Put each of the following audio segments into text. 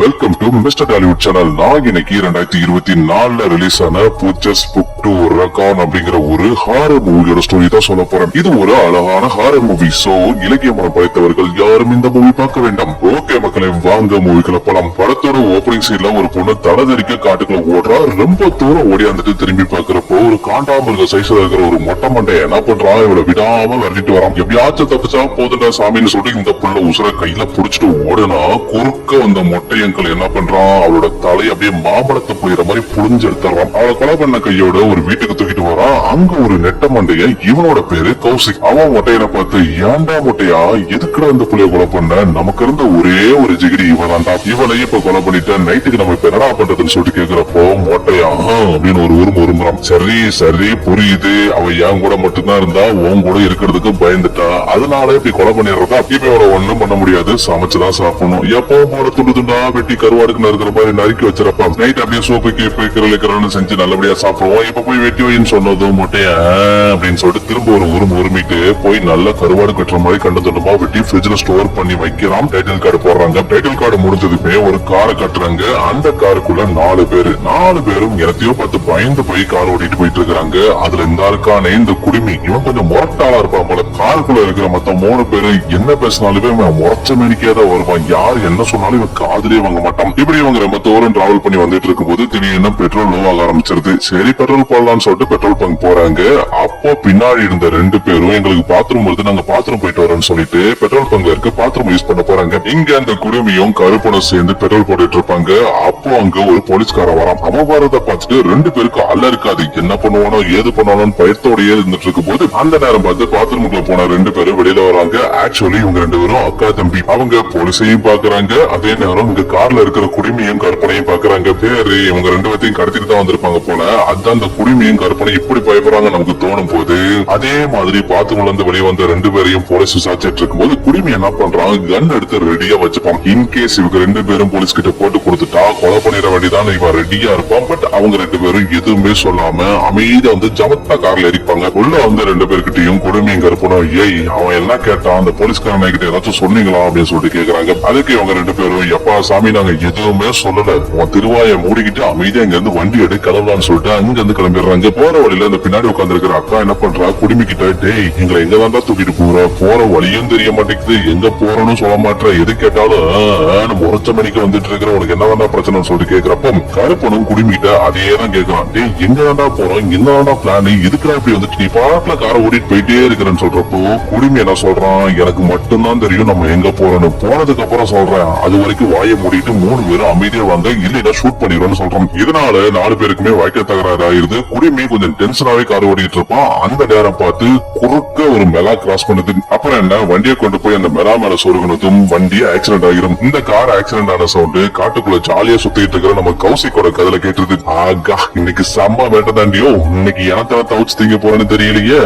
Welcome to mister Tollywood channel. நான் இன்னைக்கு 2024 release ஆன பூச்சஸ் புக் டு ரகான் அப்படிங்கிற ஒரு ஹாரர் மூவியோட ஸ்டோரி தான் சொல்ல போறேன். இது ஒரு அழகான ஹாரர் மூவி. சோ இலக்கிய மனம் படைத்தவர்கள் யாரும் இந்த மூவி பார்க்க வேண்டாம். ஓகே மக்களே, வாங்க மூவிக்குள்ள போலாம். படத்தோட ஓப்பனிங் சீன்ல ஒரு பொண்ணு தலதறிக்க காட்டுக்குள்ள ஓடுறா. ரொம்ப தூரம் ஓடியாந்துட்டு திரும்பி பாக்குறப்போ ஒரு காண்டாமிருக சைஸ்ல இருக்கிற ஒரு மொட்டை மண்டை என்ன பண்றா, இவளை விடாம விரட்டிட்டு வரான். எப்படியாச்சும் தப்பிச்சா போதுடா சாமின்னு சொல்லிட்டு இந்த புள்ள உசுர கையில புடிச்சிட்டு ஓடுனா குறுக்க வந்த மொட்டையங்கள் என்ன பண்றான், அவளோட தலை அப்படியே மாம்பழத்தை புளியற மாதிரி புளிஞ்சு எடுத்துறான். அவளை கொலை பண்ண கையோட ஒரு வீட்டுக்கு தூக்கிட்டு வரான். அங்க ஒரு நெட்ட மண்டைய, இவனோட பேரு கௌசிக். அவன் மொட்டையனை பார்த்து, ஏன்டா மொட்டையா எதுக்குடா இந்த புள்ளைய கொலை பண்ண, நமக்கு இருந்த ஒரே ஒரு ஜிகிரி இவனான்டா, இவனையும் இப்ப கொலை பண்ணிட்ட, நைட்டுக்கு நம்ம இப்ப என்னடா பண்றதுன்னு சொல்லிட்டு கேக்குறப்போ மொட்டையா அப்படின்னு ஒரு உருமுறான். சரி சரி புரியுது, அவ என் கூட மட்டும்தான் இருந்தா உன் கூட இருக்கிறதுக்கு பயந்துட்டா, அதனால இப்படி கொலை பண்ணிடுறதா, இப்ப இவனை ஒண்ணும் பண்ண முடியாது, சமைச்சுதான் சாப்பிடணும். எப்போ போல துண்டு துண்டா வெட்டி கருவாடுக்கு நறுக்கிற மாதிரி நறுக்கி வச்சிருப்பா. நைட் அப்படியே சோப்புக்கு கிரல் செஞ்சு நல்லபடியா சாப்பிடுவோம். இப்ப போய் வெட்டி வைன்னு சொன்னதும் மொட்டைய அப்படின்னு சொல்லிட்டு திரும்ப ஒரு உருமிட்டு போய் நல்ல கருவாடு கட்டுற மாதிரி கண்டு துண்டமா வெட்டி ஃப்ரிட்ஜ்ல ஸ்டோர் பண்ணி வைக்கிறான். டைட்டில் கார்டு போடுறாங்க. டைட்டில் கார்டு முடிஞ்சதுமே ஒரு காரை கட்டுறாங்க. அந்த காருக்குள்ள 4 பேரும் எனத்தையோ பார்த்து பயந்து போய் கார் ஓட்டிட்டு போயிட்டு இருக்காங்க. அதுல இந்த ஆளுக்கான இந்த குடிமி, இவன் கொஞ்சம் முரட்டாளா இருப்பான் போல. காருக்குள்ள இருக்கிற மொத்தம் 3 பேரு என்ன பேசினாலுமே முறைச்ச மேனிக்கேதான் வருவான். யாரு என்ன சொன்னாலும் இவன் காதலே வாங்க மாட்டான். இப்படி இவங்க ரொம்ப தூரம் டிராவல் பண்ணி வந்துட்டு இருக்கும் போது திடீர்னு பெட்ரோல் லோ ஆக ஆரம்பிச்சிருது. சரி பெட்ரோல் போடலாம்னு சொல்லிட்டு பெட்ரோல் பங்க் போறாங்க. அப்போ பின்னாடி இருந்த 2 பேரும் எங்களுக்கு பாத்ரூம் வருது, நாங்க பாத்ரூம் போயிட்டு வரோம்னு சொல்லிட்டு பெட்ரோல் பங்க்ல இருக்க பாத்ரூம் யூஸ் பண்ண போறாங்க. இங்க அந்த குடுமியும் கருப்பனும் சேர்ந்து பெட்ரோல் போட்டுட்டு இருப்பாங்க. அப்போ அங்க ஒரு போலீஸ்கார வரான். அவன் வரத பார்த்துட்டு 2 பேருக்கு அல்ல இருக்காது, என்ன பண்ணுவானோ ஏது பண்ணுவானோன்னு பயத்தோடயே இருந்துட்டு இருக்கும் போது அந்த நேரம் பார்த்து பாத்ரூமுக்குள்ள போன 2 பேரும் வெளியில வராங்க. ஆக்சுவலி இவங்க 2 பேரும் அக்கா தம்பி. அவங்க போலீஸையும் பாக்குறாங்க, அதே நேரம் இங்க கார்ல இருக்கிற குடிமையும் கற்பனையும் பாக்குறாங்க. பேரு இவங்க 2 பேர்த்தையும் கடத்திட்டு தான் வந்திருப்பாங்க போல. அதான் அந்த குடிமையும் கற்பனை இப்படி பயப்படுறாங்க நமக்கு தோணும் போது, அதே மாதிரி பாத்ரூம்ல இருந்து வெளியே வந்த 2 பேரையும் போலீஸ் விசாரிச்சிட்டு இருக்கும் போது குடிமை என்ன பண்றான், கன் எடுத்து ரெடியா வச்சுப்பான். இன்கேஸ் இவங்க 2 பேரும் போலீஸ் கிட்ட போட்டு கொடுத்துட்டா கொலை பண்ணிட வேண்டியதான் இவன் ரெடியா இருப்பான். பட் அவங்க 2 பேரும் எதுவுமே சொல்லாம அமைதியா வந்து ஜமத்தா கார்ல எரிப்பாங்க. உள்ள வந்து 2 பேர்கிட்டையும் குடிமையும் கற்பனும், ஏய் அவன் எல்லாம் கேட்டான், அந்த போலீஸ்காரன் கிட்ட ஏதாச்சும் சொன்னீங்களா அப்படின்னு சொல்லிட்டு கேக்குறாங்க. அதுக்கு இவங்க 2 பேரும், எப்பா சாமி நாங்க எதுவுமே சொல்லல, உன் திருவாயை மூடிக்கிட்டு அமைதியா இங்க இருந்து வண்டி எடு கிளம்பலான்னு சொல்லிட்டு அங்க இருந்து கிளம்பிடுறாங்க. போற வழியில அந்த பின்னாடி உட்கார்ந்து இருக்கிற அக்கா என்ன பண்றா, குடிமிக்கிட்ட, டேய் எங்களை எங்க தாண்டா தூக்கிட்டு போற வழியும் தெரிய மாட்டேங்குது, எங்க போறோம்னு சொல்ல மாட்டேன், எது கேட்டாலும் முறைச்ச மணிக்கு வந்துட்டு இருக்கிற, உனக்கு என்ன வேண்டா பிரச்சனை சொல்லிட்டு கேக்குறப்போ கருப்பனும் குடிமிக்கிட்ட அதேதான் கேக்குறான். டேய் எங்க தாண்டா போறோம், என்ன தாண்டா பிளான், எதுக்குடா இப்படி வந்துட்டு நீ பாட்டுல காரை ஓடிட்டு போயிட்டே இருக்கிறேன்னு சொல்றப்போ குடிமி என்ன சொல்றான், எனக்கு மட்டும்தான் தெரியும் நம்ம எங்க போறோம்னு, போனதுக்கு அப்புறம் சொல்றேன், அது வரைக்கும் வாயை மூடிட்டு 3 பேரும் அமைதியா வாங்க, இல்லைன்னா ஷூட் பண்ணிடுவோம்னு சொல்றோம். இதனால 4 பேருக்குமே வாய்க்க தகராறு ஆயிருது. குடிமி கொஞ்சம் டென்ஷனாவே கார் ஓடிட்டு இருப்பான். அந்த நேரம் பார்த்து குறுக்க ஒரு மெலா கிராஸ் பண்ணுது. அப்புறம் என்ன, வண்டியை கொண்டு போய் அந்த மெலா மேல சொருகனதும் வண்டி ஆக்சிடென்ட் ஆகிரும். இந்த கார் ஆக்சிடென்ட் ஆன சவுண்ட் காட்டுக்குள்ள ஜாலியா சுத்திட்டு இருக்கிற நம்ம கௌசிக்கோட கதையில கேட்டுருது. ஆகா இன்னைக்கு செம்ம வேட்டதாண்டியோ, இன்னைக்கு எனத்தவ தவிச்சு தீங்க போறேன்னு தெரியலையே,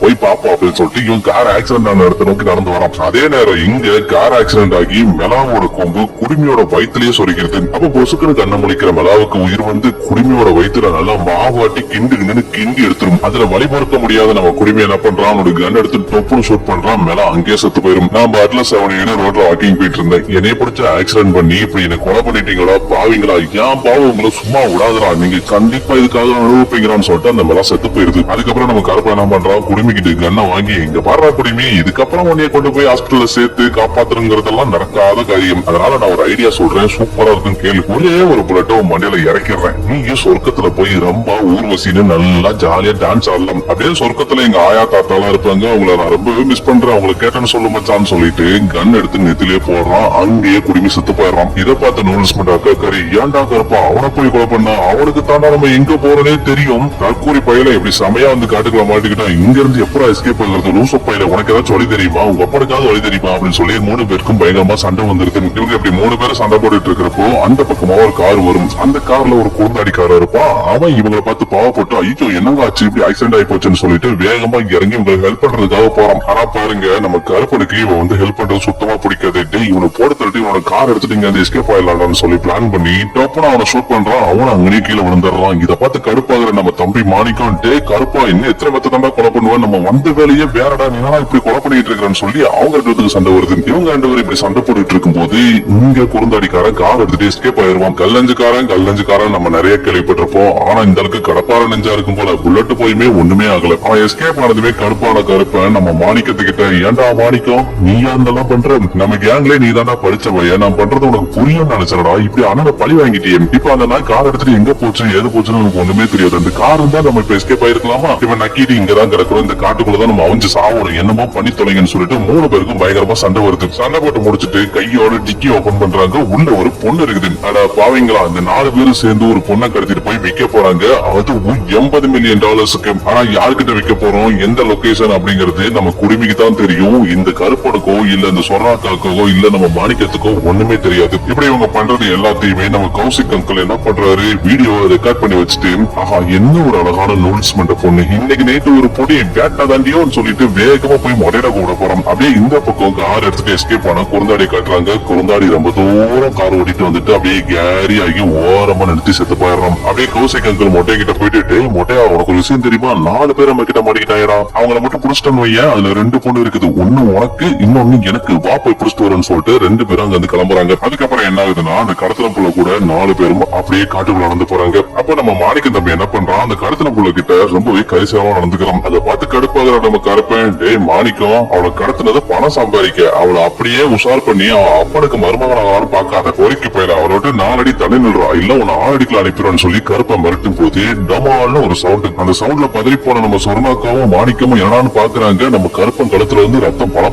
போய் பாப்போம் அப்படின்னு சொல்லிட்டு இவன் கார் ஆக்சிடென்ட் ஆன இடத்த நோக்கி நடந்து வரான். அதே நேரம் இங்க கார் ஆக்சிடென்ட் ஆகி மெலாவோட கொம்பு குடிமியோட வயிற்றுலயே சொருகிறது. அப்ப பொசுக்குன்னு கண்ண முழிக்கிற மெலாவுக்கு உயிர் வந்து குடிமியோட வயிற்றுல நல்லா மாவாட்டி கிண்டி எடுத்துரும். அதுல வழி பொறுக்க முடியாத நம்ம குடிமை என்ன பண்றான், அவனோட கன் எடுத்து டொப்புன்னு ஷூட் பண்றான். மெலா அங்கே செத்து போயிரும். நான் பாட்டில 7 ரோட்ல வாக்கிங் போயிட்டு இருந்தேன். என்னைய பிடிச்ச ஆக்சிடென்ட் பண்ணி இப்படி என்ன கொலை பண்ணிட்டீங்களா பாவீங்களா, ஏன் பாவம் உங்களை சும்மா விடாதுரா, நீங்க கண்டிப்பா இதுக்காக அனுபவிப்பீங்களான்னு சொல்லிட்டு அந்த மெலா செத்து போயிருது. அதுக்கப்புறம் நம்ம கருப்பா என்ன பண்றான், குடிமிக்கிட்டு கண்ணை வாங்கி, இங்க பாடுறா குடிமி, இதுக்கப்புறம் உன்னைய கொண்டு போய் ஹாஸ்பிட்டல்ல சேர்த்து காப்பாத்துறதுங்கிறதெல்லாம் நடக்காத காரியம். அதனால நான் ஒரு ஐடியா சொல்றேன், சூப்பரா இருக்கும் கேள்வி. ஒரே ஒரு புல்லட்டை மண்டையில இறக்கிடுறேன், நீங்க சொர்க்கத்துல போய் ரொம்ப ஊர்வசின்னு நல்லா ஜாலியா டான்ஸ் ஆடலாம். அப்படியே சொர்க்கத்துல எங்க ஆயா தாத்தாலாம் இருப்பாங்க, அவங்கள நான் ரொம்பவே மிஸ் பண்றேன், அவங்களை கேட்டேன்னு சொல்லு மச்சான்னு சொல்லிட்டு கன் எடுத்து நெத்திலே போடுறான். அங்கேயே குடிமி செத்து போயிடறான். இதை பார்த்து நோட்டீஸ் பண்ற அக்கா கறி, ஏன்டா கருப்பா அவனை போய் கொலை பண்ணா, அவனுக்கு தாண்டா நம்ம எங்க போறனே தெரியும், தற்கூரி பையில இப்படி சமையா வந்து காட்டுக்குள்ள மாட்டிக்கிட்டா இங்க இருந்து எப்படா எஸ்கேப் ஆகுறது, லூச பையில உனக்கு ஏதாச்சும் வழி தெரியுமா, உங்க அப்பனுக்காவது வழி தெரியுமா அப்படின்னு சொல்லி 3 பேருக்கும் பயங்கரமா சண்டை வந்துருது. இவங்க இப்படி 3 பேரும் சண்டை போட்டுட்டு இருக்கிறப்போ அந்த பக்கமா ஒரு கார் வரும். அந்த கார்ல ஒரு குழந்தாடிக்காரர் இருப்பான். அவன் இவங்களை பார்த்து பாவப்பட்டு ஐயோ என்னங்க ஆச்சு இப்படி ஆக்சிடென்ட் ஆகி போச்சுன்னு சொல்லிட்டு வேகமா இறங்கி உங்களுக்கு ஹெல்ப் பண்றதுக்காக போறோம். ஆனா பாருங்க நம்ம கருப்பனுக்கு இவன் வந்து ஹெல்ப் பண்றது சுத்தமா பிடிக்காது. இவனை போட தள்ளிட்டு இவனோட கார் எடுத்துட்டு இங்க வந்து எஸ்கேப் ஆயிடலாம்னு சொல்லி பிளான் பண்ணி டப்புன்னு அவனை ஷூட் பண்றான். அவன் அங்கேயே கீழே விழுந்துடுறான். இதை பார்த்து கருப்பாகிற நம்ம தம்பி மாணிக்கம் கருப்பா இன்னும் எத்தனை மெத்த தண்டா கொலை பண்ணுவேன், நம்ம வந்த வேலையே வேறடா, நீ இப்படி கொலை பண்ணிட்டு இருக்கிறான்னு சொல்லி அவங்க ரெண்டு பேருக்கு சண்டை வருது. இவங்க ரெண்டு பேரும் இப்படி சண்டை போட்டுட்டு இருக்கும் போது இங்க குறுந்தாடிக்காரன் கார் எடுத்துட்டு எஸ்கேப் ஆயிருவான். கல்லஞ்சுக்காரன் நம்ம நிறைய கேள்விப்பட்டிருப்போம். ஆனா இந்த அளவுக்கு கடப்பார நெஞ்சா இருக்கும் போல புல்லட் போயுமே ஒண்ணுமே ஆகல. அவன் எஸ்கேப் ஆனதுமே கருப்பான கருப்பன் நம்ம மாணிக்கத்துக்கிட்ட, ஏன்டா மாணிக்கம் நீ அதெல்லாம் பண்ற, நம்ம கேங்ல நீ தாண்டா படிச்ச பையன், நான் பண்றது உனக்கு புரியும் நினைச்சடா, இப்படி அண்ணனை பழி வாங்கிட்டியே, இப்ப அந்த நாய் கார் எடுத்துட்டு எங்க போச்சு ஏது போச்சுன்னு நமக்கு ஒண்ணுமே தெரியாது. அந்த கார் இருந்தா நம்ம இப்ப எஸ்கேப் ஆயிருக்கலாமா, இவன் நக்கிட்டு இங்கதான் கிடக்கிறோம், இந்த காட்டுக்குள்ளதான் நம்ம அவஞ்சு சாவணும், என்னமோ பண்ணி தொலைங்கன்னு சொல்லிட்டு 3 பேருக்கும் பயங்கரமா சண்டை வருது. சண்டை போட்டு முடிச்சுட்டு கையோட டிக்கி ஓபன் பண்றாங்க. உள்ள ஒரு பொண்ணு இருக்குது. அட பாவீங்களா, இந்த 4 பேரும் சேர்ந்து ஒரு பொண்ணை கடத்திட்டு போய் விற்க போறாங்க. அது $80 மில்லியன். ஆனா யாருக்கிட்ட விற்க போறோம், எந்த லொகேஷன் அப்படிங்கறது நம்ம குடிமிக்கு தான் தெரியும். இந்த கருப்பனுக்கோ இல்ல இந்த சொர்ணாக்காக்கோ இல்ல நம்ம மாணிக்கத்துக்கோ ஒண்ணுமே தெரியாது. இப்படி இவங்க பண்றது எல்லாத்தையுமே நம்ம கௌசிக் அங்கிள் என்ன பண்றாரு, வீடியோ ரெக்கார்ட் பண்ணி வச்சுட்டு, ஆஹா என்ன ஒரு அழகான நூல்ஸ்மெண்ட் பொண்ணு, இன்னைக்கு நேற்று ஒரு பொடி வேட்டா தாண்டியோன்னு சொல்லிட்டு வேகமா போய் மொடையில கூட போறோம். அப்படியே இந்த பக்கம் கார் எடுத்துட்டு எஸ்கேப் ஆன குறுந்தாடி காட்டுறாங்க. குறுந்தாடி ரொம்ப தூரம் கார் ஓடிட்டு வந்துட்டு அப்படியே கேரி ஆகி ஓரமா நிறுத்தி செத்து போயிடுறோம். அப்படியே கௌசிக் அங்கிள் மொட்டை கிட்ட போயிட்டு, மொட்டையா உனக்கு ஒரு விஷயம் தெரியுமா, 4 பேர் நம்ம கிட்ட மாட்டிக்கிட்டாயிரா, அவங்கள மட்டும் புடிச்சிட்டோன்னு வையன், அதுல 2 பொண்ணு இருக்குது, ஒண்ணு உனக்கு இன்னொன்னு எனக்கு, வா போய் புடிச்சிட்டு வரேன்னு சொல்லிட்டு 2 பேரும் அங்க வந்து கிளம்புறாங்க. அதுக்கப்புறம் என்ன ஆகுதுன்னா அந்த கடத்தல புள்ள கூட 4 பேரும் அப்படியே காட்டுக்குள்ள நடந்து போறாங்க. அப்ப நம்ம மாணிக்க தம்பி என்ன பண்றான், அந்த கடத்தல புள்ள கிட்ட ரொம்பவே கரிசனமா நடந்துக்கிறோம். அதை பார்த்து கடுப்பாகிற நம்ம கருப்பேன், மாணிக்கம் அவளை கடத்தினதை பணம் சம்பாதிக்க, அவளை அப்படியே உஷார் பண்ணி அவன் அப்பனுக்கு மருமகனாக பாக்காத பொறுக்கி போயிட, அவரோட 4 அடி தள்ளி நில்றா, இல்ல உன்னை 6 அடிக்குள்ள அனுப்பிடுன்னு சொல்லி கருப்பை மிரட்டும் போது டமால்னு ஒரு சவுண்ட். அந்த சவுண்ட்ல பதறி போன நம்ம சொர்ணாக்காவும் மாணிக்கமும் என்னன்னு பாக்குறாங்க. நம்ம கருப்பன் கழுத்துல இருந்து ரத்தம் பல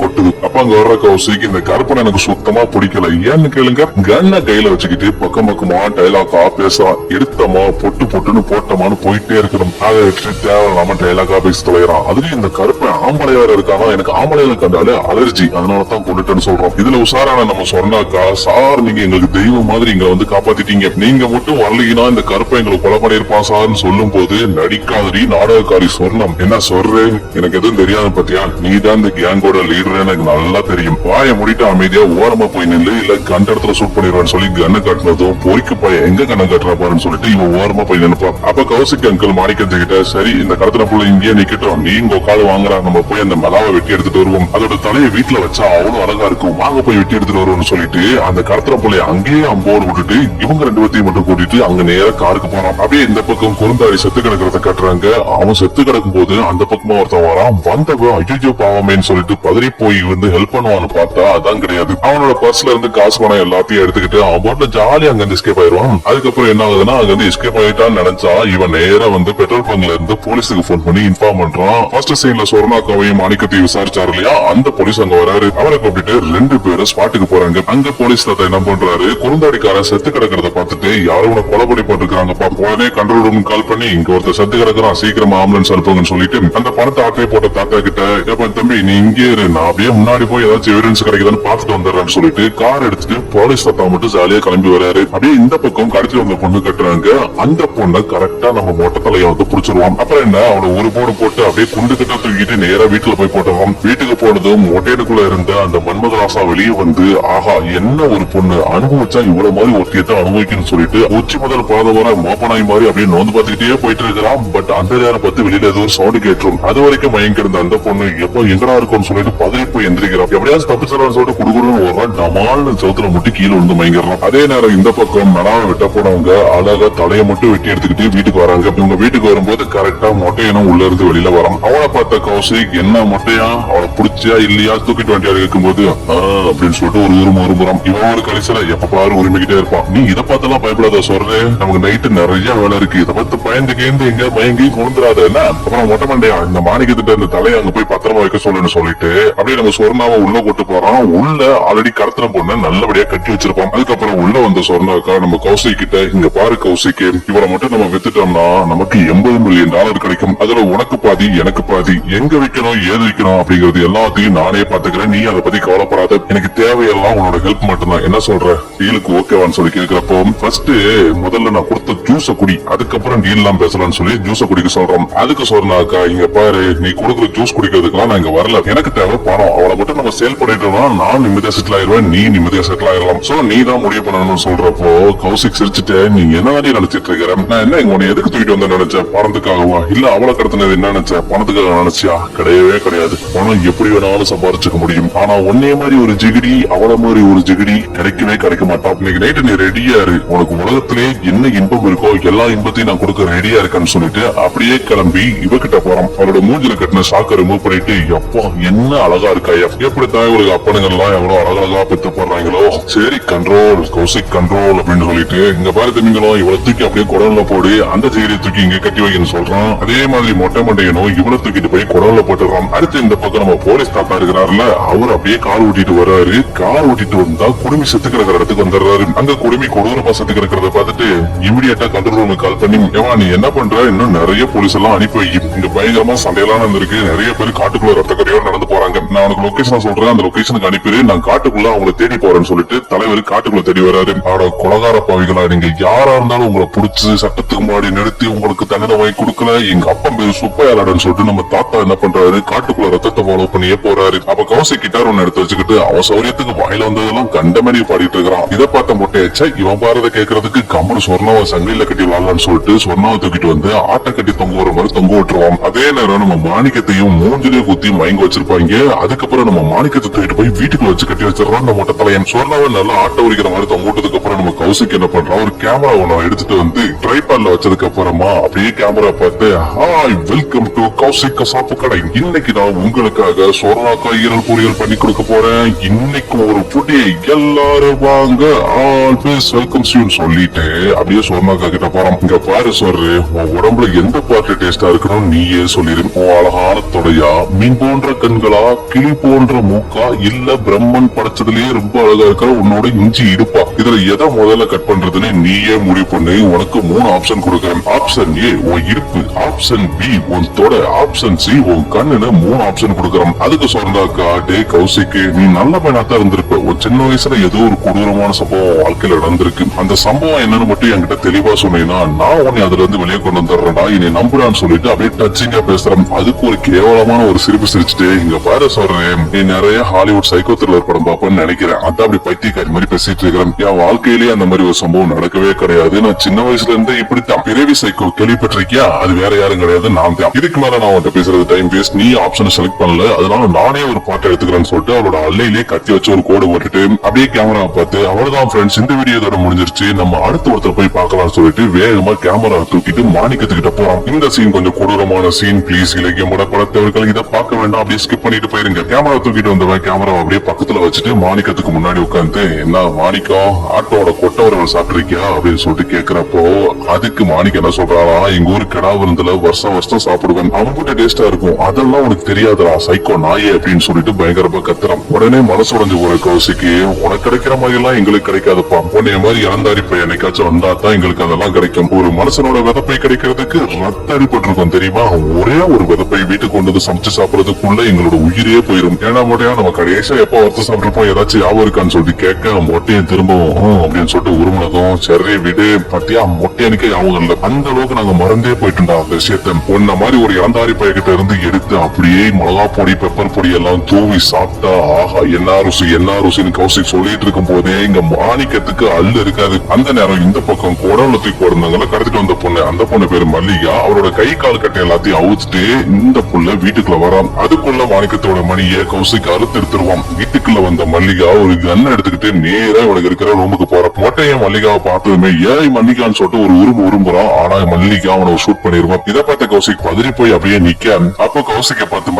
கொட்டுது. அப்ப அங்க வர்ற கௌசிக்கு, இந்த கருப்பன் எனக்கு சுத்தமா பிடிக்கல, ஏன்னு கேளுங்க, கண்ண கையில வச்சுக்கிட்டு பக்கம் பக்கமா டைலாக்கா பேசுறான். எடுத்தமா பொட்டுன்னு போட்டமான்னு போயிட்டே இருக்கணும். அதை வச்சுட்டு தேவையில்லாம டைலாக்கா பேசி தொலைறான். அதுலயும் இந்த கருப்பன் ஆம்பளை வேற இருக்கானா, எனக்கு ஆம்பளையில கண்டாலே அலர்ஜி, அதனாலதான் கொண்டுட்டேன்னு சொல்றோம். இதுல உஷாரான நம்ம சொன்னாக்கா, சார் நீங்க எங்களுக்கு தெய்வம் மாதிரி இங்க வந்து காப்பாத்திட்டீங்க, நீங்க மட்டும் வரலீங்கன்னா இந்த கருப்பை எங்களுக்கு கொலை பண்ணிருப்பான் சார்னு சொல்லும் போது, நடிக்காதடி நாடகக்காரி சொர்ணம், என்ன சொல்றே, எனக்கு எதுவும் தெரியாது பாத்தியா, நீ தான் இந்த கேங்கோட லீடர் எனக்கு நல்லா தெரியும், வாய முடிட்டு அமைதியா ஓரமா போய் நில்லு, இல்ல கண்ட இடத்துல சூட் பண்ணிடுவான்னு சொல்லி கண்ணை காட்டினதும் பொறிக்கு போய் எங்க கண்ணை காட்டுறா பாருன்னு சொல்லிட்டு இவன் ஓரமா போய் நினைப்பான். அப்ப கௌசிக் அங்கிள் மாணிக்கத்துக்கிட்ட, சரி இந்த கடத்தின புள்ள இங்கேயே நிக்கட்டும், நீ இங்க உட்காந்து வாங்குறா, நம்ம போய் அந்த மலாவை வெட்டி எடுத்துட்டு வருவோம், அதோட தலையை வீட்டுல வச்சா அவ்வளவு அழகா இருக்கும், வாங்க போய் வெட்டி எடுத்துட்டு வருவோம்னு சொல்லிட்டு அந்த கடத்தின புள்ளைய அங்கேயே அம்போடு விட்டுட்டு இவங்க 2 பேர்த்தையும் மட்டும் கூட்டிட்டு அங்க நேர காருக்கு போறான். அப்படியே இந்த பக்கம் குறுந்தாடி செத்து கிடக்கிறத காட்டுறாங்க. அவன் செத்து கிடக்கும் போது அந்த பக்கமா ஒருத்தன் வரான். வந்தவன் ஐயோ பாவமேன்னு சொல்லிட்டு பதறி போய் வந்து ஹெல்ப் பண்ணுவான்னு பார்த்தா அதான் கிடையாது. அவனோட பர்ஸ்ல இருந்து காசு பணம் எல்லாத்தையும் எடுத்துக்கிட்டு அவன் பாட்டுல ஜாலியா அங்க இருந்து எஸ்கேப் ஆயிடுவான். அதுக்கப்புறம் என்ன ஆகுதுன்னா, அங்க இருந்து எஸ்கேப் ஆயிட்டான்னு நினைச்சா இவன் நேரா வந்து பெட்ரோல் பங்க்ல இருந்து போலீஸுக்கு போன் பண்ணி இன்ஃபார்ம் பண்றான். ஃபர்ஸ்ட் சீன்ல சொர்ணாக்காவையும் மாணிக்கத்தையும் விசாரிச்சாரு இல்லையா, அந்த போலீஸ் அங்க வராரு. அவரை கூப்பிட்டு 2 பேரும் ஸ்பாட்டுக்கு போறாங்க. அங்க போலீஸ் தாத்தா என்ன பண்றாரு, குறுந்தாடிக்காரன் செத்து கிடக்கிறத பார்த்துட்டு யாரும் உன கொலை பண்ணி போட்டுருக்காங்கப்பா, உடனே கண்ட்ரோல் ரூம் கால் பண்ணி இங்க ஒருத்தர் செத்து கிடக்குறான், சீக்கிரமா ஆம்புலன்ஸ் அனுப்புங்கன்னு சொல்லிட்டு அந்த பணத்தை ஆட்டையை போட்ட தாத்தா கிட்ட, எப்ப தம்பி நீ இங்கே இரு, நான் அப்படியே முன்னாடி போய் ஏதாச்சும் எவிடன்ஸ் கிடைக்குதான்னு பாத்துட்டு வந்துடுறேன்னு சொல்லிட்டு கார் எடுத்துட்டு போலீஸ் தாத்தா மட்டும் ஜாலியா கிளம்பி வராரு. அப்படியே இந்த பக்கம் கடத்தி வந்த பொண்ணு கட்டுறாங்க. அந்த பொண்ணை கரெக்டா நம்ம மொட்டை தலையை வந்து புடிச்சிருவான். அப்புறம் என்ன, அவனை ஒரு போடு போட்டு அப்படியே குண்டு கிட்ட தூக்கிட்டு நேரா வீட்டுல போய் போட்டுவான். வீட்டுக்கு போனதும் மொட்டையனுக்குள்ள இருந்த அந்த மன்மதராசா வெளியே வந்து, ஆஹா என்ன ஒரு பொண்ணு, அனுபவிச்சா இவ்வளவு மாதிரி ஒருத்தியத்தை அனுபவிக்கணும்னு சொல்லிட்டு உச்சி முதல் பாத வர மோப்பனாய் மாதிரி அப்படியே நோந்து பாத்துக்கிட்டே போயிட்டு இருக்கிறான். பட் அந்த நேரம் பார்த்து வெளியில ஏதோ ஒரு சவுண்ட் கேட்டுரும். அது வரைக்கும் மயங்கி இருந்த அந்த பொண்ணு எப்ப எங்கடா இருக்கும்னு சொல்லிட்டு பதறி போய் எந்திரிக்கிறான். எப்படியாவது தப்பிச்சிடறான்னு சொல்லிட்டு குடுகுடுன்னு ஓடுறான். டமால்னு சவுத்துல முட்டி கீழே வந்து மயங்கிடுறான். அதே நேரம் இந்த பக்கம் மனாவை வெட்ட போனவங்க அழகா தலையை மட்டும் வெட்டி எடுத்துக்கிட்டு வீட்டுக்கு வராங்க. இவங்க வீட்டுக்கு வரும்போது கரெக்டா மொட்டையனும் உள்ள இருந்து வெளியில வரான். அவளை பார்த்த கௌசிக், என்ன மொட்டையா அவளை புடிச்சியா இல்லையா தூக்கிட்டு வண்டியா இருக்கும்போது அப்படின்னு சொல்லிட்டு ஒரு உருமுறம். இவன் ஒரு கடைசியில எப்ப பாரு உரிமைக்கிட்டே இருப்பான். நீ இதை பார்த்தெல்லாம் பயப்படாத சொல்றேன், நமக்கு நைட்டு நிறைய வேலை இருக்கு, இதை பார்த்து பயந்து கேந்து எங்க மயங்கி கொண்டுறாத என்ன. அப்புறம் மொட்டை மண்டையா இந்த மாணிக்கத்திட்ட இந்த தலையை அங்க போய் பத்திரமா வைக்க சொல்லுன்னு சொல்லிட்டு அப்படியே நம்ம சொர்ணாவை உள்ள கூட்டு போறான். உள்ள ஆல்ரெடி கடத்தின பொண்ணு நல்லபடியா கட்டி வச்சிருப்பான். அதுக்கப்புறம் உள்ள வந்த சொர்ணாக்கா நம்ம கௌசிக் கிட்ட, இங்க பாரு கௌசிக், இவரை மட்டும் நம்ம வித்துட்டோம்னா நமக்கு $80 மில்லியன் கிடைக்கும், அதுல உனக்கு பாதி எனக்கு பாதி, எங்க வைக்கணும் ஏது வைக்கணும் அப்படிங்கறது எல்லாத்தையும் நானே பாத்துக்கிறேன், நீ அதை பத்தி கவலைப்படாத, எனக்கு தேவையெல்லாம் உன்னோட ஹெல்ப் மட்டும்தான், என்ன சொல்ற டீலுக்கு ஓகேவான்னு சொல்லி கேக்குறப்போ ஃபர்ஸ்ட் முதல்ல நான் கொடுத்த ஜூஸ குடி, அதுக்கப்புறம் டீல் எல்லாம் பேசலாம்னு சொல்லி ஜூஸ குடிக்க சொல்றோம். அதுக்கு சொன்னாக்கா இங்க பாரு, நீ கொடுக்குற ஜூஸ் குடிக்கிறதுக்குலாம் நான் இங்க வரல, எனக்கு தேவை பணம், அவளை மட்டும் நம்ம சேல் பண்ணிட்டோம்னா நான் நிம்மதியா செட்டில் ஆயிடுவேன், நீ நிம்மதியா செட்டில் ஆயிடலாம், சோ நீ தான் முடிவு பண்ணணும்னு சொல்றப்போ கௌசிக் சிரிச்சுட்டு நீ என்ன நினைச்சிட்டு இருக்கிற, நான் என்ன உன்னை எதுக்கு தூக்கிட்டு வந்த நினைச்சேன், பணத்துக்காகவா இல்ல அவளை கடத்தினது என்ன நினைச்ச, பணத்துக்காக நினைச்சியா, கிடையவே கிடையாது, பணம் எப்படி வேணாலும் சம்பாரிச்சுக்க முடியும், ஆனா உன்னைய மாதிரி ஒரு ஜிகிடி அவளை மாதிரி ஒரு ஜிகிடி கிடைக்கவே கிடைக்க மாட்டான். இன்னைக்கு நைட்டு நீ ரெடியா இரு, உனக்கு உலகத்திலே என்ன இன்பம் இருக்கோ எல்லா இன்பத்தையும் நான் கொடுக்க ரெடியா இருக்கேன்னு சொல்லிட்டு அப்படியே கிளம்பி இவகிட்ட போறான். அவரோட மூஞ்சில கட்டின ஷாக்க ரிமூவ் பண்ணிட்டு எப்பா என்ன அழகா இருக்காயா, எப்படித்தான் இவருக்கு அப்பனுங்க எல்லாம் எவ்வளவு அழகழகா பெத்து போடுறாங்களோ, சரி கண்ட்ரோல் கௌசிக் கண்ட்ரோல் அப்படின்னு சொல்லிட்டு இங்க பாரு தம்பிங்களும் இவ்வளவு தூக்கி அப்படியே குடல்ல போடு, அந்த ஜெயிலை தூக்கி இங்க கட்டி வைக்கன்னு சொல்றான். அதே மாதிரி மொட்டை மண்டையனும் இவனை தூக்கிட்டு போய் குடல்ல போட்டுறான். அடுத்து இந்த பக்கம் நம்ம போலீஸ் தாத்தா இருக்கிறாருல, அவர் அப்படியே கால் ஓட்டிட்டு வர்றாரு. கால் ஓட்டிட்டு வந்தா குடுமி செத்து கிடக்கிற இடத்துக்கு வந்துடுறாரு. அங்க குடுமி கொடூரமா செத்து கிடக்கிறத பார்த்துட்டு இமிடியேட்டா கண்ட்ரோல் ரூமுக்கு கால் பண்ணி ஏவா நீ என்ன பண்ற, இன்னும் நிறைய போலீஸ் எல்லாம் அனுப்பி வை, இங்க பயங்கரமா சண்டையெல்லாம் நடந்திருக்கு, நிறைய பேர் காட்டுக்குள்ள ரத்த கரையோட நடந்து போறாங்க, நான் உனக்கு லொகேஷன் சொல்றேன், அந்த லொகேஷனுக்கு அனுப்பிடு, நான் காட்டுக்குள்ள அவங்களை தேடி போறேன்னு சொல்லிட்டு தலைவர் காட்டுக்குள்ள தேடி வர்றாரு. அவரோட கொலகார பாவிகளா நீங்க யாரா இருந்தாலும் உங்களை புடிச்சு சட்டத்துக்கு முன்னாடி நிறுத்தி உங்களுக்கு தண்டனை வாங்கி கொடுக்கல, எங்க அப்பா பேரு சுப்பையாளன்னு சொல்லிட்டு நம்ம தாத்தா என்ன பண்றாரு, காட்டுக்குள்ள ரத்தத்தை ஃபாலோ பண்ணியே போறாரு. அப்ப கௌசிக் கிட்டார் ஒன்னு எடுத்து வச்சுக்கிட்டு அவன் சௌரியத்துக்கு வாயில வந்ததெல்லாம் கண்டமேனி பாடிட்டு இருக்கிறான். இதை பார்த்த மொட்டையச்சா இவன் பாரத கேட்கறதுக்கு கம்மனு சொர்ணாவை சங்கிலில கட்டி விளாடலான்னு சொல்லிட்டு சொர்ணாவை தூக்கிட்டு வந்து ஆட்டை கட்டி தொங்க வர மாதிரி தொங்க விட்டுருவான். அதே நேரம் நம்ம மாணிக்கத்தையும் மூஞ்சிலே குத்தி மயங்க வச்சிருப்பாங்க. அதுக்கப்புறம் நம்ம மாணிக்கத்தை தூக்கிட்டு போய் வீட்டுக்குள்ள வச்சு கட்டி வச்சிடறான் நம்ம மொட்டை தலையன். சொர்ணாவை நல்லா ஆட்ட உரிக்கிற மாதிரி தொங்க விட்டதுக்கு அப்புறம் நம்ம கௌசிக் என்ன பண்றான், ஒரு கேமரா ஒண்ணு எடுத்துட்டு வந்து ட்ரைபாட்ல வச்சதுக்கு அப்புறமா அப்படியே கேமரா பார்த்து ஹாய் வெல்கம் டு கௌசிக் கசாப்பு கடை, இன்னைக்கு நான் உங்களுக்காக சொர்ணாக்கா ஈரல் பொரியல் பண்ணி கொடுக்க போறேன், இன்னைக்கு ஒரு புடி எல்லாரும் வாங்க ஆல்வேஸ் வெல்கம் யூன்னு சொல்லிட்டு அப்படியே சொர்ணாக்கா கிட்ட போறோம். இங்க பாரு சொல்ற உன் உடம்புல எந்த பார்ட் டேஸ்டா இருக்கணும் நீயே சொல்லிரு, உன் அழகான தொடையா, மீன் போன்ற கண்களா, கிளி போன்ற மூக்கா, இல்ல பிரம்மன் படைச்சதுலயே ரொம்ப அழகா இருக்கிற உன்னோட இஞ்சி இடுப்பா, இதுல எதை முதல்ல கட் பண்றதுன்னு நீயே முடிவு பண்ணி உனக்கு 3 ஆப்ஷன் கொடுக்கறேன். ஆப்ஷன் ஏ உன் இடுப்பு, ஆப்ஷன் பி உன் தொடை, ஆப்ஷன் சி உன் கண்ணுன்னு 3 ஆப்ஷன் கொடுக்கறோம். அதுக்கு சொன்னாக்கா டே கௌசிக்கு நீ நல்ல பையனாத்தான் இருந்திருப்ப, ஒரு சின்ன வயசுல ஏதோ ஒரு கொடூரமான சம்பவம் வாழ்க்கையில நடந்திருக்கு, அந்த சம்பவம் என்னன்னு மட்டும் என்கிட்ட தெளிவா சொன்னீங்கன்னா நான் உன்னை அதுல இருந்து வெளியே கொண்டு வந்துடுறேன்டா, இனி நம்புறான்னு சொல்லிட்டு அப்படியே டச்சிங்கா பேசுறேன். அதுக்கு ஒரு கேவலமான ஒரு சிரிப்பு சிரிச்சுட்டு இங்க பாரு சொல்றேன், நீ நிறைய ஹாலிவுட் சைக்கோ த்ரில்லர் படம் பாப்பன்னு நினைக்கிறேன், அதான் அப்படி பைத்தியக்காரி மாதிரி பேசிட்டு இருக்கிறேன், என் வாழ்க்கையிலேயே அந்த மாதிரி ஒரு சம்பவம் நடக்கவே கிடையாது, நான் சின்ன வயசுல இருந்து இப்படித்தான் பிறவி சைக்கோ கேள்விப்பட்டிருக்கியா, அது வேற யாரும் கிடையாது நான் தான், இதுக்கு மேல நான் உன்கிட்ட பேசுறது டைம் வேஸ்ட், நீ ஆப்ஷன் செலக்ட் பண்ணல அதனால நானே ஒரு பாட்டை எடுத்துக்கிறேன்னு சொல்லிட்டு அவளோட அல்லையிலே கத்தி வச்சு ஒரு கோடு போட்டுட்டு அப்படியே கேமரா பார்த்து அவ்வளவுதான் ஃப்ரெண்ட்ஸ் இந்த வீடியோ இதோட முடிஞ்சிருச்சு, நம்ம அடுத்த ஒருத்தர் போய் பார்க்கலாம்னு சொல்லிட்டு வேகமா கேமரா தூக்கிட்டு மாணிக்கத்துக்கிட்ட போறோம். இந்த சீன் கொஞ்சம் கொடூரமான சீன், பிளீஸ் இலக்கியமோட படத்தவர்கள் இதை பார்க்க வேண்டாம், அப்படியே ஸ்கிப் பண்ணிட்டு போயிருங்க. கேமரா தூக்கிட்டு வந்தவன் கேமரா அப்படியே பக்கத்துல வச்சுட்டு மாணிக்கத்துக்கு முன்னாடி உட்காந்து என்ன மாணிக்கம் ஆட்டோட கொட்டவர்கள் சாப்பிட்டிருக்கியா அப்படின்னு சொல்லிட்டு கேக்குறப்போ அதுக்கு மாணிக்கம் என்ன சொல்றாரா, எங்க ஊரு கிடா விருந்துல வருஷம் வருஷம் சாப்பிடுவேன், அவங்க டேஸ்டா இருக்கும், அதெல்லாம் உனக்கு தெரியாதா சைக்கோ நாயே அப்படின்னு சொல்லிட்டு பயங்கரமா கத்துறான். உடனே மனசு உடைஞ்சு போற கௌசிக்கு உனக்கு கிடைக்கிற மாதிரி எல்லாம் எங்களுக்கு கிடைக்காதுப்பா, உன்னைய மாதிரி இறந்தாரி பையன் என்னைக்காச்சும் வந்தா தான் எங்களுக்கு அதெல்லாம் கிடைக்கும், ஒரு மனுஷனோட விதப்பை கிடைக்கிறதுக்கு ரத்த அடிபட்டிருக்கும் தெரியுமா, ஒரே ஒரு விதப்பை வீட்டுக்கு கொண்டு வந்து சமைச்சு சாப்பிடறதுக்குள்ள எங்களோட உயிரே போயிடும், ஏன்னா மொட்டையா நம்ம கடைசியா எப்ப வறுத்து சாப்பிட்றப்போ ஏதாச்சும் ஞாபகம் இருக்கான்னு சொல்லிட்டு கேட்க மொட்டையை திரும்பவும் அப்படின்னு சொல்லிட்டு உருமுனதும் சரி விடு பத்தியா மொட்டையனுக்கே ஞாபகம் இல்ல, அந்த அளவுக்கு நாங்க மறந்தே போயிட்டோம்டா அந்த விஷயத்த, உன்ன மாதிரி ஒரு இறந்தாரி பையகிட்ட இருந்து எடுத்து அப்படியே மிளகா பொடி பெப்பர் பொடி எல்லாம் தூவி சாப்பிட்டா ஆஹா என்ன ருசின்னு கௌசிக் சொல்லிட்டு இருக்கும் போதே இங்க மாணிக்கத்துக்கு அல்லு இருக்காது. அந்த நேரம் இந்த பக்கம் குடவுல தூக்கி போடுறாங்கள கடத்திட்டு வந்த பொண்ணு, அந்த பொண்ணு பேரு மல்லிகா, அவரோட கை கால் கட்டை எல்லாத்தையும் அவுத்துட்டு இந்த புள்ள வீட்டுக்குள்ள வரான். அதுக்குள்ள மாணிக்கத்தோட மணியை கௌசிக் அறுத்து எடுத்துருவான். வீட்டுக்குள்ள வந்த மல்லிகா ஒரு கன் எடுத்துக்கிட்டு நேரா இவனுக்கு இருக்கிற ரூமுக்கு போற மொட்டைய மல்லிகாவை பார்த்ததுமே ஏய் மல்லிகான்னு சொல்லிட்டு ஒரு உரும்புறான். ஆனா மல்லிகா அவனை ஷூட் பண்ணிருவான். இதை பார்த்த கௌசிக் பதறி போய் அப்படியே நிக்க, அப்ப கௌசிக்க பார்த்து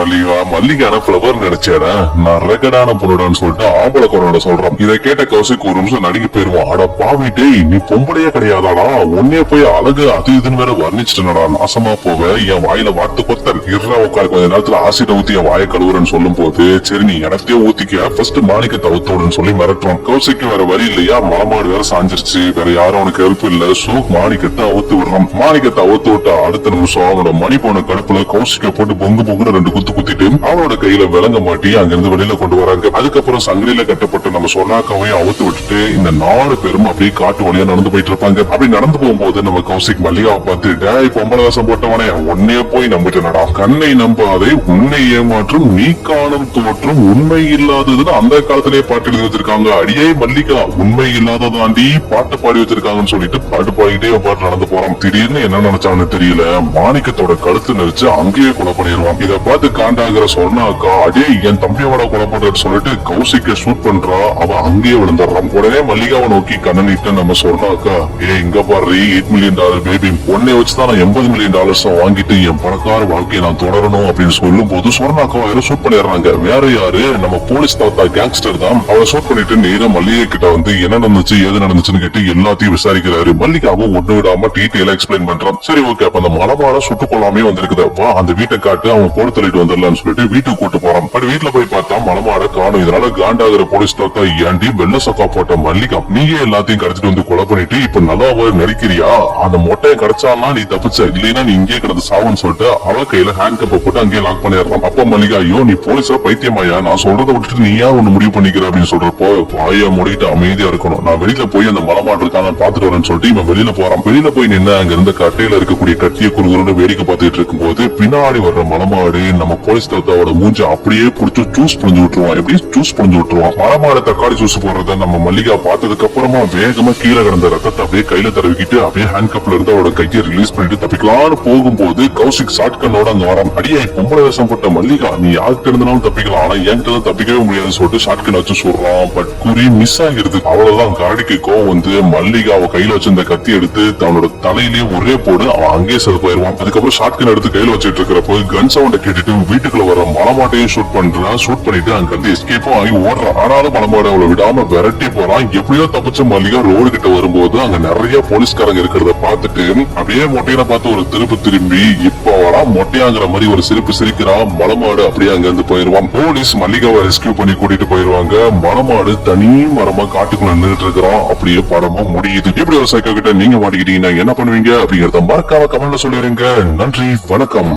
மல்லிகான பிளவர் நினைச்சேடா நான் ரகடான பொண்ணுடான்னு சொல்லிட்டு ஆம்பளை குரலோட சொல்றான். இதை கேட்ட கௌசிக் ஒரு நிமிஷம் நடுங்கி போயிருவான். அட பாவிட்டே நீ பொம்பளையே கிடையாதாடா, உன்னைய போய் அழகு அது இதுன்னு வேற வர்ணிச்சுட்டா நாசமா போவ, என் வாயில வாட்டு கொத்தன் இருறா உட்காரு கொஞ்ச நேரத்துல ஆசிட ஊத்தி என் வாயை கழுவுறன்னு சொல்லும் போது சரி நீ எனக்கே ஊத்திக்க ஃபர்ஸ்ட் மாணிக்கத்தை அவுத்தோடுன்னு சொல்லி மிரட்டுறான். கௌசிக்கு வேற வழி இல்லையா, மாமாடு வேற சாஞ்சிருச்சு, வேற யாரும் அவனுக்கு ஹெல்ப் இல்ல, சோ மாணிக்கத்தை அவுத்து விடுறான். மாணிக்கத்தை அவுத்து விட்டா அடுத்த நிமிஷம் அவனோட மணி போன கடுப்புல கௌசிக்க போட்டு பொங்கு பொங்குன்னு 2 குத்து குத்திட்டு அவனோட கையில விளங்க மாட்டி அங்கிருந்து வெளியில கொண்டு வராங்க. அதுக்கப்புறம் சங்கிலியில கட்டப்பட்டு நம்ம சொன்னாக்காவையும் அவுத்து விட்டுட்டு இந்த 4 பேரும் அப்படியே காட்டு வழியா நடந்து போயிட்டு இருப்பாங்க. அப்படி நடந்து போகும்போது நம்ம கௌசிக் மல்லிகாவை பார்த்து, டேய் பொம்பளை வேஷம் போட்டவனே, உன்னைய போய் நம்பிட்டனடா, கண்ணை நம்பாதே உன்னை ஏமாற்றும் நீ காணும் தோற்றும் உண்மை இல்லாததுன்னு அந்த காலத்திலேயே பாட்டு எழுதி வச்சிருக்காங்க. அடியே மல்லிகா, உண்மை இல்லாததாண்டி பாட்டு பாடி வச்சிருக்காங்கன்னு சொல்லிட்டு பாட்டு பாடிக்கிட்டே பாட்டு நடந்து போறான். திடீர்னு என்ன நினைச்சான்னு தெரியல, மாணிக்கத்தோட கழுத்து நெரிச்சு அங்கேயே கொலை பண்ணிடுவான். இத பார்த்து காண்டாகிற சொன்னாக்கா, அடே என் தம்பியோட கொலை பண்றன்னு சொல்லிட்டு கௌசிக்க ஷூட் பண்றா. அவன் அங்கேயே விழுந்துடுறான். உடனே மல்லிகாவை நோக்கி கண்ணனிட்டு நம்ம சொன்னாக்கா, இங்க பாரு, $8 மில்லியன் பேபி, பொண்ணை வச்சுதான் நான் $80 மில்லியன் வாங்கிட்டு என் பணக்கார வாழ்க்கையை நான் தொடரணும் அப்படின்னு சொல்லும் போது சொர்ணாக்காவை யாரும் ஷூட் பண்ணிடுறாங்க. வேற யாரு, நம்ம போலீஸ் தாத்தா கேங்ஸ்டர் தான். அவரை ஷூட் பண்ணிட்டு நேரா மல்லிகை கிட்ட வந்து என்ன நடந்துச்சு ஏது நடந்துச்சுன்னு கேட்டு எல்லாத்தையும் விசாரிக்கிறாரு. மல்லிகாவும் ஒண்ணு விடாம டீட்டெயிலா எக்ஸ்பிளைன் பண்றான். சரி ஓகே, அப்ப அந்த மலபாட சுட்டுக் கொள்ளாமே வந்திருக்குது, வா அந்த வீட்டை காட்டு, அவன் போட தள்ளிட்டு வந்துடலாம்னு சொல்லிட்டு வீட்டுக்கு கூட்டு போறான். பட் வீட்டுல போய் பார்த்தா மலமாட காணும். இதனால காண்டாகிற போலீஸ் தாத்தா, ஏண்டி வெள்ள சொக்கா போட்ட மல்லிகா, நீயே எல்லாத்தையும் கடத்திட்டு வந்து கொலை பண்ணிட்டு இப்ப நல்லா நடிக்கிறியா, அந்த மொட்டையை கிடைச்சாலும் நீ தப்பிச்ச, இல்லைன்னா நீ இங்கே கிடந்து சாவுன்னு சொல்லிட்டு அவ கையில ஹேண்ட் கப்பை போட்டு அங்கேயே லாக் பண்ணிடுறான். அப்ப மல்லிகா, ஐயோ நீ போலீஸா பைத்தியமாயா, நான் சொல்றதை விட்டுட்டு நீ ஏன் ஒண்ணு முடிவு பண்ணிக்கிற அப்படின்னு சொல்றப்போ, வாய மூடிட்டு அமைதியா இருக்கணும், நான் வெளியில போய் அந்த மலமாடு இருக்கான பாத்துட்டு வரேன்னு சொல்லிட்டு இவன் வெளியில போறான். வெளியில போய் நின்று அங்க இருந்த கட்டையில இருக்கக்கூடிய கட்டிய குறுகுறுன்னு வேடிக்கை பார்த்துட்டு இருக்கும் போது பின்னாடி வர்ற மலமாடு நம்ம போலீஸ் தாத்தாவோட மூஞ்ச அப்படியே புடிச்சு ஜூஸ் புரிஞ்சு விட்டுருவான். எப்படி ஜூஸ் புரிஞ்சு விட்டுருவான். மலமாடு தக்காளி ஜூஸ் போடுறத நம்ம மல்லிகா பார்த்ததுக்கு அப்புறமா வேகமா கீழே கிடந்த ரத்தத்தை அப்படியே கையில தடவிக்கிட்டு அப்படியே ஹேண்ட் கப்ல இருந்து அவரோட கையை ரிலீஸ் பண்ணிட்டு தப்பிக்கலான்னு போகும்போது கௌசிக் ஷாட்கனோட அங்க வரான். அடியே பொம்பளை வேஷம் போட்ட மல்லிகா, நீ யாருக்கு இருந்தாலும் தப்பிக்கலாம், ஆனா என்கிட்ட தப்பிக்கவே முடியாதுன்னு சொல்லிட்டு ஷாட்கன் வச்சு சொல்றான். பட் குறி மிஸ் ஆகிருது. அவ்வளவுதான், காடிக்கு கோவம் வந்து மல்லிகா அவ கையில வச்சிருந்த கத்தி எடுத்து அவனோட தலையிலேயே ஒரே போடு, அவன் அங்கேயே செத்து போயிருவான். அதுக்கப்புறம் ஷாட்கன் எடுத்து கையில வச்சிட்டு இருக்கிறப்போ கன் சவுண்ட கேட்டுட்டு வீட்டுக்குள்ள வர மலமாட்டையும் ஷூட் பண்றான். ஷூட் பண்ணிட்டு அங்க இருந்து எஸ்கேப்பும் ஆகி ஓடுறான். ஆனாலும் மலமாடு அவளை விடாம விரட்டி போறான். எப்படியோ தப்பிச்ச மல்லிகா ரோடு கிட்ட வரும்போது அங்க நிறைய போலீஸ்காரங்க இருக்கிறத பார்த்துட்டு அப்படியே மொட்டையில பார்த்து ஒரு திரும்பி இப்ப வரா மொட்டையாங்கிற மாதிரி ஒரு சிரிப்பு சிரிக்கிறான். மலமாடு அப்படியே அங்க இருந்து போயிருவான். போலீஸ் மல்லிகாவை ரெஸ்கியூ பண்ணி கூட்டிட்டு போயிருவாங்க. மலமாடு தனி மரமா காட்டுக்குள்ள நின்றுட்டு இருக்கிறான். அப்படியே படமா முடியுது. இப்படி ஒரு சைக்கோ கிட்ட நீங்க மாட்டிக்கிட்டீங்கன்னா என்ன பண்ணுவீங்க அப்படிங்கறத மறக்காம கமெண்ட்ல சொல்லிருங்க. நன்றி, வணக்கம்.